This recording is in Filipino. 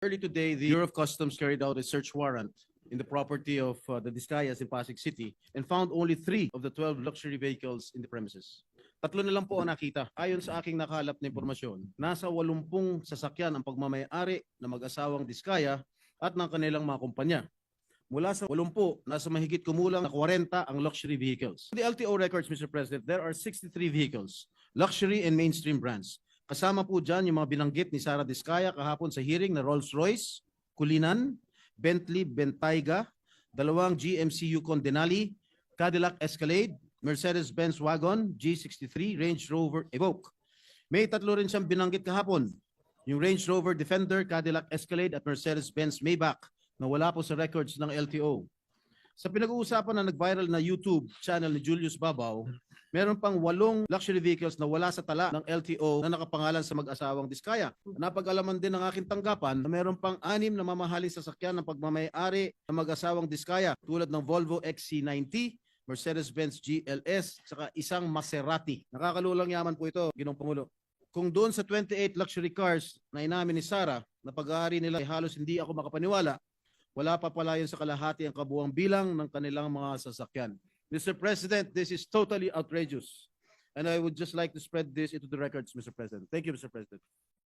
Early today, the Bureau of Customs carried out a search warrant in the property of the Discayas in Pasig City and found only 3 of the 12 luxury vehicles in the premises. Tatlo na lang po ang nakita. Ayon sa aking nakalap na impormasyon, nasa 80 sasakyan ang pagmamayari ng mag-asawang Discaya at ng kanilang mga kumpanya. Mula sa 80, nasa mahigit kumulang na 40 ang luxury vehicles. In the LTO records, Mr. President, there are 63 vehicles, luxury and mainstream brands. Kasama po dyan yung mga binanggit ni Sara Discaya kahapon sa hearing na Rolls-Royce, Kulinan, Bentley Bentayga, 2 GMC Yukon Denali, Cadillac Escalade, Mercedes-Benz Wagon, G63, Range Rover Evoque. May 3 rin siyang binanggit kahapon, yung Range Rover Defender, Cadillac Escalade at Mercedes-Benz Maybach na wala po sa records ng LTO. Sa pinag-uusapan na nag-viral na YouTube channel ni Julius Babaw, meron pang 8 luxury vehicles na wala sa tala ng LTO na nakapangalan sa mag-asawang Discaya. Napag-alaman din ng aking tanggapan na meron pang 6 na mamahaling sasakyan ng pagmamayari ng mag-asawang Discaya tulad ng Volvo XC90, Mercedes-Benz GLS, saka isang Maserati. Nakakalulang yaman po ito, Ginoong Pangulo. Kung doon sa 28 luxury cars na inamin ni Sara na pag-aari nila ay halos hindi ako makapaniwala, wala pa pala yun sa kalahati ang kabuuang bilang ng kanilang mga sasakyan. Mr. President, this is totally outrageous. And I would just like to spread this into the records, Mr. President. Thank you, Mr. President.